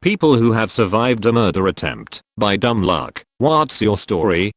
People who have survived a murder attempt by dumb luck. What's your story?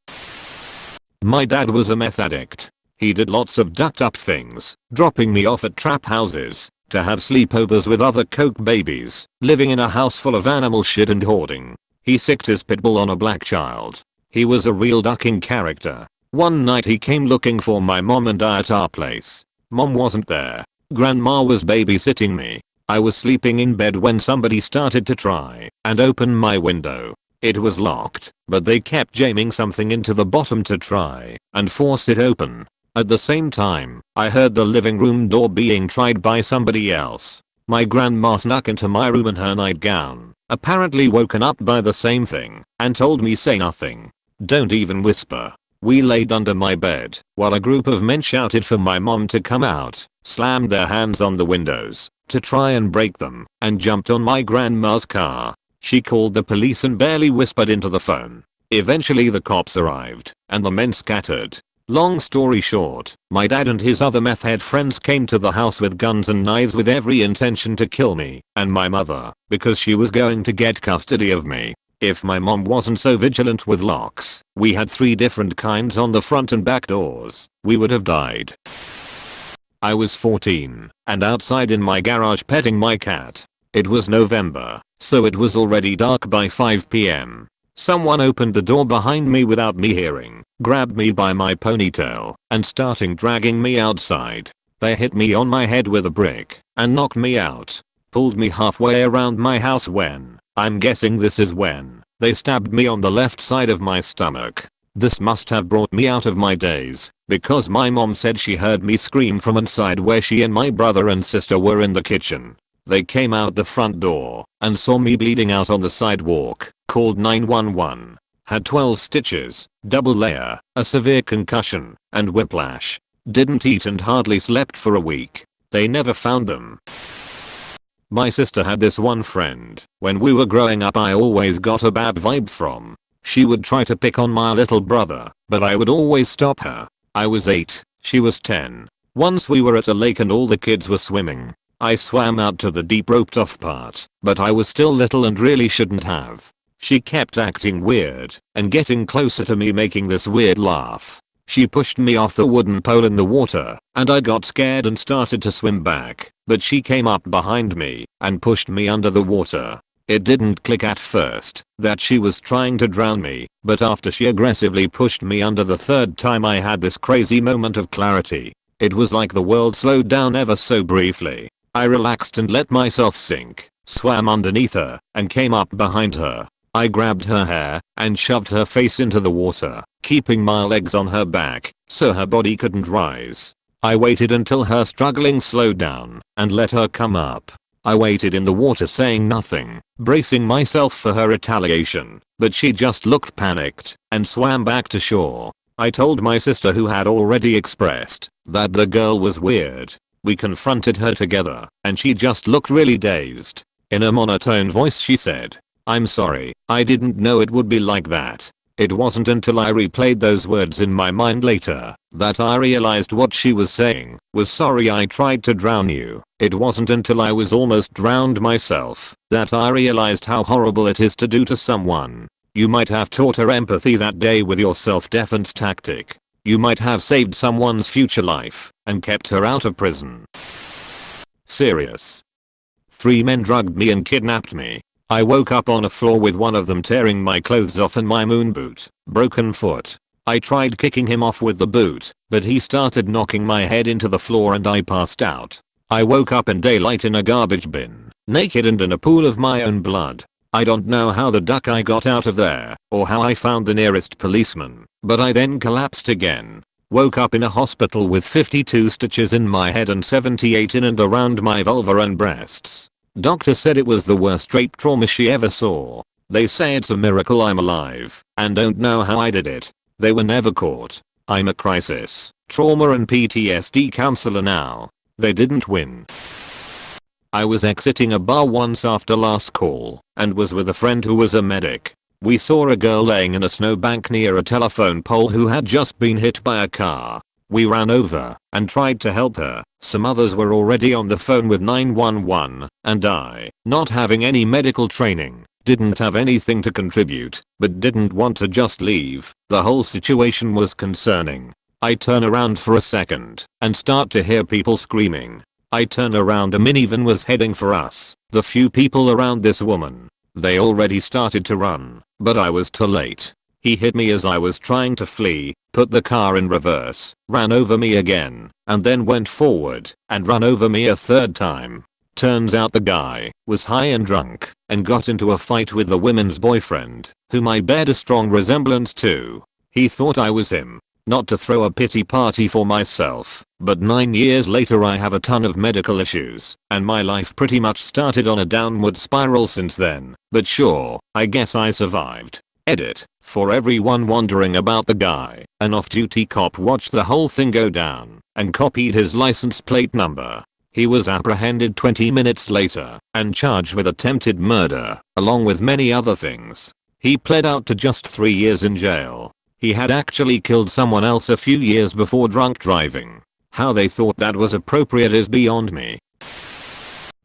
My dad was a meth addict. He did lots of ducked up things, dropping me off at trap houses, to have sleepovers with other coke babies, living in a house full of animal shit and hoarding. He sicked his pit bull on a black child. He was a real ducking character. One night he came looking for my mom and I at our place. Mom wasn't there. Grandma was babysitting me. I was sleeping in bed when somebody started to try and open my window. It was locked, but they kept jamming something into the bottom to try and force it open. At the same time, I heard the living room door being tried by somebody else. My grandma snuck into my room in her nightgown, apparently woken up by the same thing, and told me say nothing. Don't even whisper. We laid under my bed while a group of men shouted for my mom to come out, slammed their hands on the windows to try and break them, and jumped on my grandma's car. She called the police and barely whispered into the phone. Eventually the cops arrived, and the men scattered. Long story short, my dad and his other meth head friends came to the house with guns and knives with every intention to kill me and my mother because she was going to get custody of me. If my mom wasn't so vigilant with locks, we had 3 different kinds on the front and back doors, we would have died. I was 14 and outside in my garage petting my cat. It was November, so it was already dark by 5 p.m. Someone opened the door behind me without me hearing, grabbed me by my ponytail, and starting dragging me outside. They hit me on my head with a brick and knocked me out. Pulled me halfway around my house when, I'm guessing this is when, they stabbed me on the left side of my stomach. This must have brought me out of my daze, because my mom said she heard me scream from inside where she and my brother and sister were in the kitchen. They came out the front door and saw me bleeding out on the sidewalk, called 911. Had 12 stitches, double layer, a severe concussion, and whiplash. Didn't eat and hardly slept for a week. They never found them. My sister had this one friend. When we were growing up I always got a bad vibe from. She would try to pick on my little brother, but I would always stop her. I was 8, she was 10. Once we were at a lake and all the kids were swimming. I swam out to the deep roped off part, but I was still little and really shouldn't have. She kept acting weird and getting closer to me making this weird laugh. She pushed me off the wooden pole in the water and I got scared and started to swim back, but she came up behind me and pushed me under the water. It didn't click at first that she was trying to drown me, but after she aggressively pushed me under the 3rd time I had this crazy moment of clarity. It was like the world slowed down ever so briefly. I relaxed and let myself sink, swam underneath her, and came up behind her. I grabbed her hair and shoved her face into the water, keeping my legs on her back so her body couldn't rise. I waited until her struggling slowed down and let her come up. I waited in the water saying nothing, bracing myself for her retaliation, but she just looked panicked and swam back to shore. I told my sister, who had already expressed that the girl was weird. We confronted her together and she just looked really dazed. In a monotone voice she said, "I'm sorry, I didn't know it would be like that." It wasn't until I replayed those words in my mind later that I realized what she was saying was, "Sorry I tried to drown you." It wasn't until I was almost drowned myself that I realized how horrible it is to do to someone. You might have taught her empathy that day with your self-defense tactic. You might have saved someone's future life and kept her out of prison. Serious. 3 men drugged me and kidnapped me. I woke up on a floor with one of them tearing my clothes off and my moon boot, broken foot. I tried kicking him off with the boot, but he started knocking my head into the floor and I passed out. I woke up in daylight in a garbage bin, naked and in a pool of my own blood. I don't know how the duck I got out of there, or how I found the nearest policeman, but I then collapsed again. Woke up in a hospital with 52 stitches in my head and 78 in and around my vulva and breasts. Doctor said it was the worst rape trauma she ever saw. They say it's a miracle I'm alive, and don't know how I did it. They were never caught. I'm a crisis, trauma and PTSD counselor now. They didn't win. I was exiting a bar once after last call, and was with a friend who was a medic. We saw a girl laying in a snowbank near a telephone pole who had just been hit by a car. We ran over and tried to help her. Some others were already on the phone with 911, and I, not having any medical training, didn't have anything to contribute, but didn't want to just leave. The whole situation was concerning. I turn around for a second and start to hear people screaming. I turn around, a minivan was heading for us. The few people around this woman, they already started to run, but I was too late. He hit me as I was trying to flee, put the car in reverse, ran over me again, and then went forward and ran over me a third time. Turns out the guy was high and drunk and got into a fight with the woman's boyfriend, whom I bared a strong resemblance to. He thought I was him. Not to throw a pity party for myself, but 9 years later I have a ton of medical issues, and my life pretty much started on a downward spiral since then. But sure, I guess I survived. Edit. For everyone wondering about the guy, an off-duty cop watched the whole thing go down and copied his license plate number. He was apprehended 20 minutes later and charged with attempted murder, along with many other things. He pled out to just 3 years in jail. He had actually killed someone else a few years before drunk driving. How they thought that was appropriate is beyond me.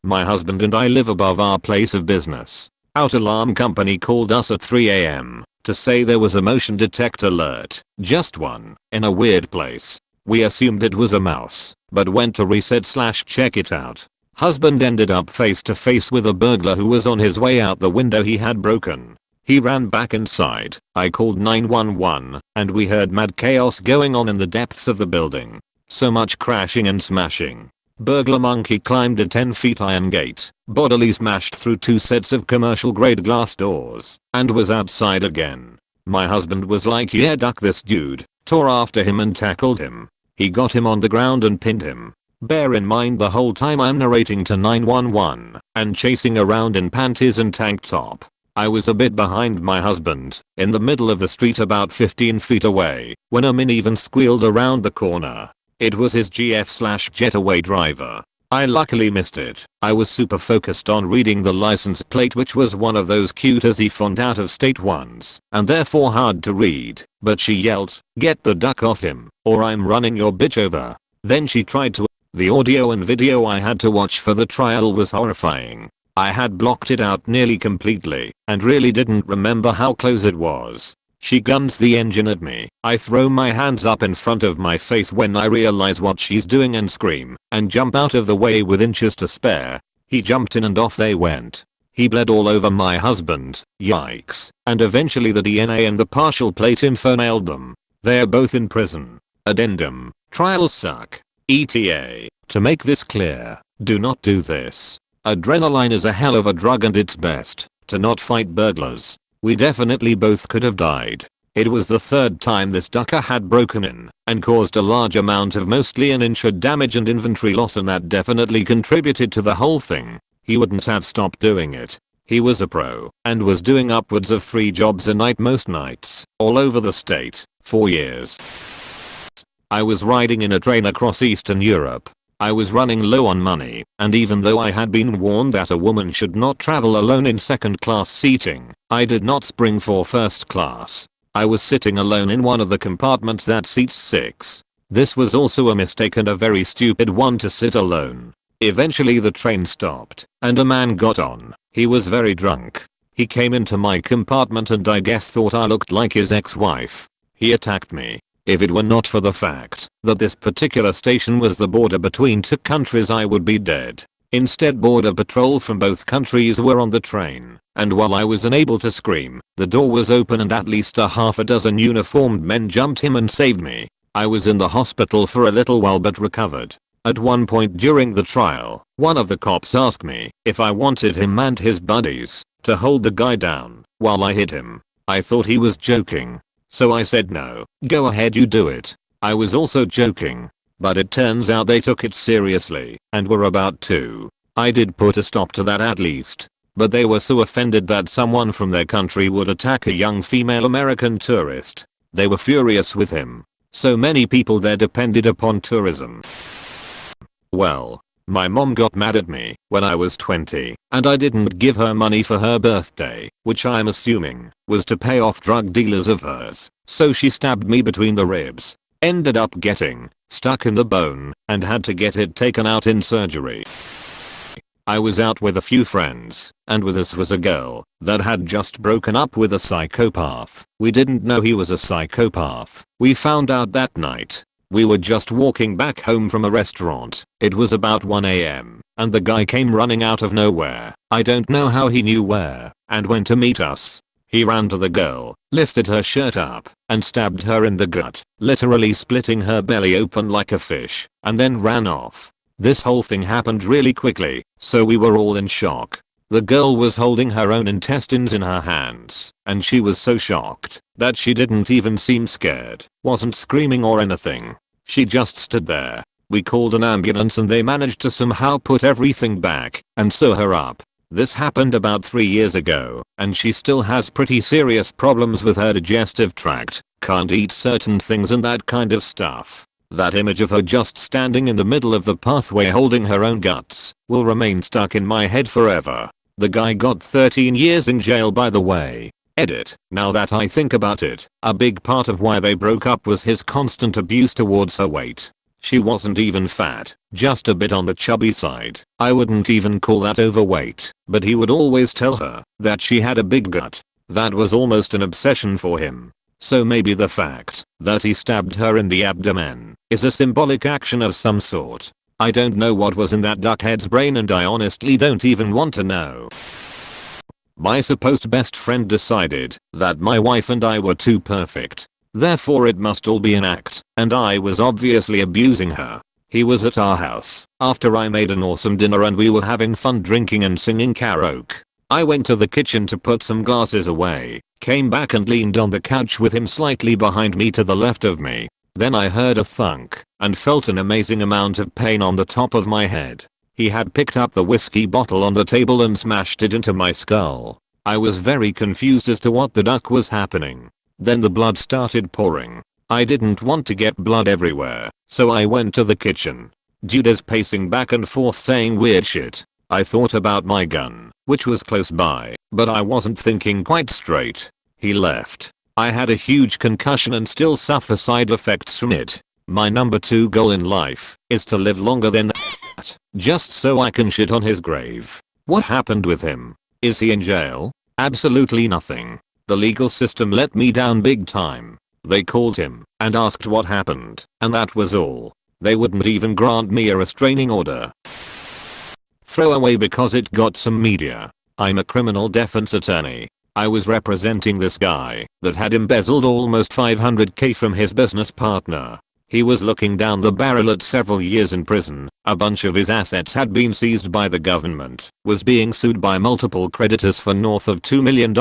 My husband and I live above our place of business. Out alarm company called us at 3 AM to say there was a motion detector alert, just one, in a weird place. We assumed it was a mouse, but went to reset/check it out. Husband ended up face to face with a burglar who was on his way out the window he had broken. He ran back inside. I called 911 and we heard mad chaos going on in the depths of the building. So much crashing and smashing. Burglar monkey climbed a 10-foot iron gate, bodily smashed through 2 sets of commercial grade glass doors, and was outside again. My husband was like, yeah, duck this dude, tore after him and tackled him. He got him on the ground and pinned him. Bear in mind the whole time I'm narrating to 911 and chasing around in panties and tank top. I was a bit behind my husband, in the middle of the street about 15 feet away, when a minivan squealed around the corner. It was his GF/getaway driver. I luckily missed it. I was super focused on reading the license plate, which was one of those cute as font out of state ones, and therefore hard to read, but she yelled, "Get the duck off him, or I'm running your bitch over." Then she tried to. The audio and video I had to watch for the trial was horrifying. I had blocked it out nearly completely and really didn't remember how close it was. She guns the engine at me. I throw my hands up in front of my face when I realize what she's doing and scream and jump out of the way with inches to spare. He jumped in and off they went. He bled all over my husband, yikes, and eventually the DNA and the partial plate info nailed them. They're both in prison. Addendum. Trials suck. ETA. To make this clear, do not do this. Adrenaline is a hell of a drug and it's best to not fight burglars. We definitely both could have died. It was the 3rd time this ducker had broken in and caused a large amount of mostly uninsured damage and inventory loss, and that definitely contributed to the whole thing. He wouldn't have stopped doing it. He was a pro and was doing upwards of 3 jobs a night most nights, all over the state, for years. I was riding in a train across Eastern Europe. I was running low on money, and even though I had been warned that a woman should not travel alone in second-class seating, I did not spring for first class. I was sitting alone in one of the compartments that seats 6. This was also a mistake and a very stupid one to sit alone. Eventually the train stopped, and a man got on. He was very drunk. He came into my compartment and I guess thought I looked like his ex-wife. He attacked me. If it were not for the fact that this particular station was the border between 2 countries, I would be dead. Instead, border patrol from both countries were on the train, and while I was unable to scream, the door was open and at least a half a dozen uniformed men jumped him and saved me. I was in the hospital for a little while but recovered. At one point during the trial, one of the cops asked me if I wanted him and his buddies to hold the guy down while I hit him. I thought he was joking. So I said no, go ahead, you do it. I was also joking, but it turns out they took it seriously and were about to. I did put a stop to that at least, but they were so offended that someone from their country would attack a young female American tourist. They were furious with him. So many people there depended upon tourism. Well, my mom got mad at me when I was 20 and I didn't give her money for her birthday, which I'm assuming was to pay off drug dealers of hers. So she stabbed me between the ribs. Ended up getting stuck in the bone and had to get it taken out in surgery. I was out with a few friends, and with us was a girl that had just broken up with a psychopath. We didn't know he was a psychopath. We found out that night. We were just walking back home from a restaurant. It was about 1 AM, and the guy came running out of nowhere. I don't know how he knew where, and went to meet us. He ran to the girl, lifted her shirt up, and stabbed her in the gut, literally splitting her belly open like a fish, and then ran off. This whole thing happened really quickly, so we were all in shock. The girl was holding her own intestines in her hands, and she was so shocked that she didn't even seem scared, wasn't screaming or anything. She just stood there. We called an ambulance and they managed to somehow put everything back and sew her up. This happened about 3 years ago, and she still has pretty serious problems with her digestive tract, can't eat certain things and that kind of stuff. That image of her just standing in the middle of the pathway holding her own guts will remain stuck in my head forever. The guy got 13 years in jail, by the way. Edit. Now that I think about it, a big part of why they broke up was his constant abuse towards her weight. She wasn't even fat, just a bit on the chubby side. I wouldn't even call that overweight, but he would always tell her that she had a big gut. That was almost an obsession for him. So maybe the fact that he stabbed her in the abdomen is a symbolic action of some sort. I don't know what was in that duckhead's brain, and I honestly don't even want to know. My supposed best friend decided that my wife and I were too perfect. Therefore it must all be an act, and I was obviously abusing her. He was at our house after I made an awesome dinner and we were having fun drinking and singing karaoke. I went to the kitchen to put some glasses away, came back and leaned on the couch with him slightly behind me to the left of me. Then I heard a thunk and felt an amazing amount of pain on the top of my head. He had picked up the whiskey bottle on the table and smashed it into my skull. I was very confused as to what the duck was happening. Then the blood started pouring. I didn't want to get blood everywhere, so I went to the kitchen. Dude is pacing back and forth saying weird shit. I thought about my gun, which was close by, but I wasn't thinking quite straight. He left. I had a huge concussion and still suffer side effects from it. My number 2 goal in life is to live longer than that, just so I can shit on his grave. What happened with him? Is he in jail? Absolutely nothing. The legal system let me down big time. They called him and asked what happened, and that was all. They wouldn't even grant me a restraining order. Throwaway because it got some media. I'm a criminal defense attorney. I was representing this guy that had embezzled almost $500K from his business partner. He was looking down the barrel at several years in prison. A bunch of his assets had been seized by the government, was being sued by multiple creditors for north of $2 million,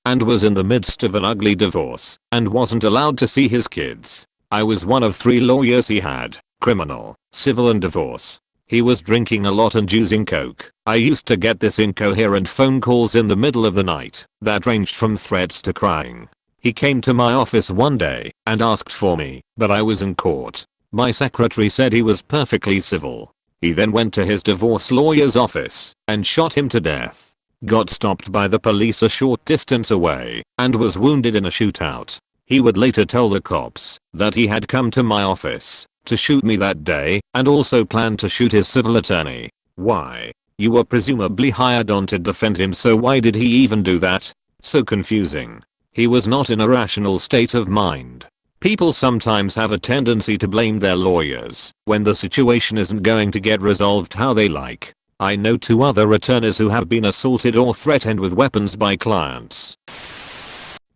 and was in the midst of an ugly divorce, and wasn't allowed to see his kids. I was one of 3 lawyers he had: criminal, civil and divorce. He was drinking a lot and using coke. I used to get this incoherent phone calls in the middle of the night that ranged from threats to crying. He came to my office one day and asked for me, but I was in court. My secretary said he was perfectly civil. He then went to his divorce lawyer's office and shot him to death. Got stopped by the police a short distance away and was wounded in a shootout. He would later tell the cops that he had come to my office to shoot me that day and also planned to shoot his civil attorney. Why? You were presumably hired on to defend him, so why did he even do that? So confusing. He was not in a rational state of mind. People sometimes have a tendency to blame their lawyers when the situation isn't going to get resolved how they like. I know 2 other attorneys who have been assaulted or threatened with weapons by clients.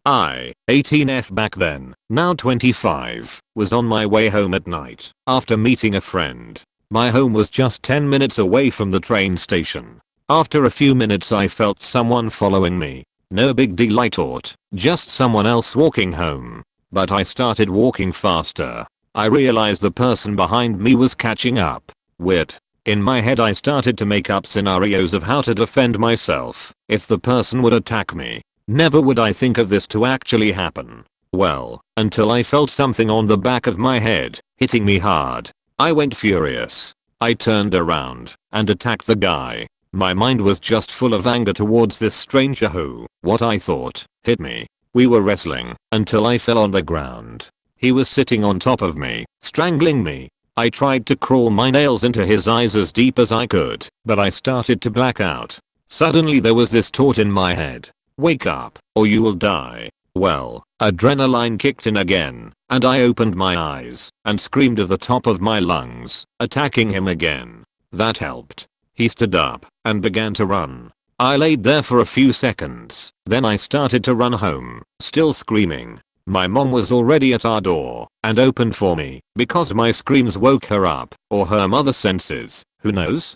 I, 18F back then, now 25, was on my way home at night after meeting a friend. My home was just 10 minutes away from the train station. After a few minutes I felt someone following me. No big deal, I thought, just someone else walking home. But I started walking faster. I realized the person behind me was catching up. Weird. In my head I started to make up scenarios of how to defend myself if the person would attack me. Never would I think of this to actually happen. Well, until I felt something on the back of my head, hitting me hard. I went furious. I turned around and attacked the guy. My mind was just full of anger towards this stranger who, what I thought, hit me. We were wrestling until I fell on the ground. He was sitting on top of me, strangling me. I tried to crawl my nails into his eyes as deep as I could, but I started to black out. Suddenly there was this thought in my head. Wake up, or you will die. Well, adrenaline kicked in again, and I opened my eyes and screamed at the top of my lungs, attacking him again. That helped. He stood up and began to run. I laid there for a few seconds, then I started to run home, still screaming. My mom was already at our door and opened for me because my screams woke her up, or her mother's senses, who knows?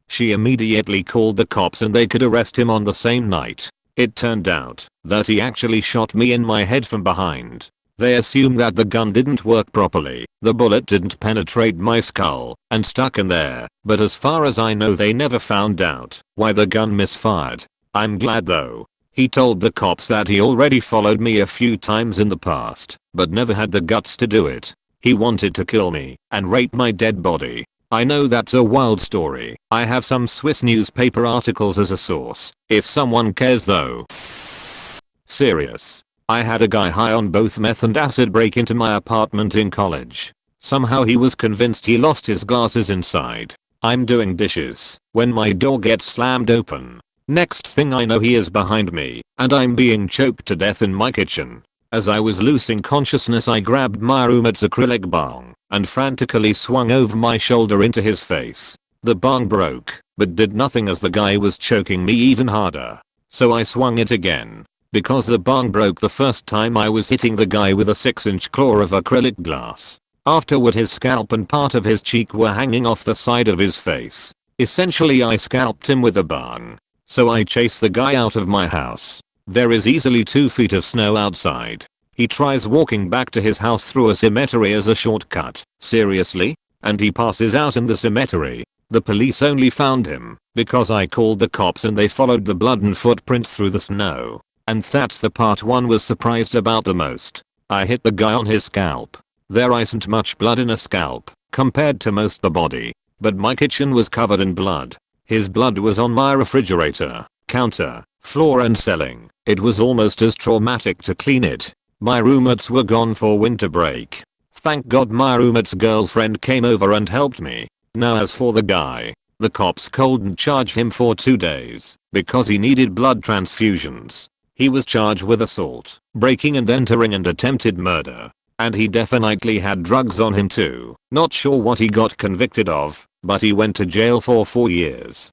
She immediately called the cops and they could arrest him on the same night. It turned out that he actually shot me in my head from behind. They assumed that the gun didn't work properly, the bullet didn't penetrate my skull and stuck in there, but as far as I know they never found out why the gun misfired. I'm glad though. He told the cops that he already followed me a few times in the past, but never had the guts to do it. He wanted to kill me and rape my dead body. I know that's a wild story. I have some Swiss newspaper articles as a source, if someone cares though. Serious. I had a guy high on both meth and acid break into my apartment in college. Somehow he was convinced he lost his glasses inside. I'm doing dishes when my door gets slammed open. Next thing I know he is behind me and I'm being choked to death in my kitchen. As I was losing consciousness I grabbed my roommate's acrylic bong and frantically swung over my shoulder into his face. The bong broke, but did nothing as the guy was choking me even harder. So I swung it again. Because the bong broke the first time I was hitting the guy with a 6-inch claw of acrylic glass. Afterward his scalp and part of his cheek were hanging off the side of his face. Essentially I scalped him with a bong. So I chased the guy out of my house. There is easily 2 feet of snow outside. He tries walking back to his house through a cemetery as a shortcut. Seriously? And he passes out in the cemetery. The police only found him because I called the cops and they followed the blood and footprints through the snow. And that's the part one was surprised about the most. I hit the guy on his scalp. There isn't much blood in a scalp compared to most the body, but my kitchen was covered in blood. His blood was on my refrigerator, counter, floor and ceiling. It was almost as traumatic to clean it. My roommates were gone for winter break. Thank God my roommate's girlfriend came over and helped me. Now as for the guy, the cops couldn't charge him for 2 days because he needed blood transfusions. He was charged with assault, breaking and entering and attempted murder. And he definitely had drugs on him too. Not sure what he got convicted of, but he went to jail for 4 years.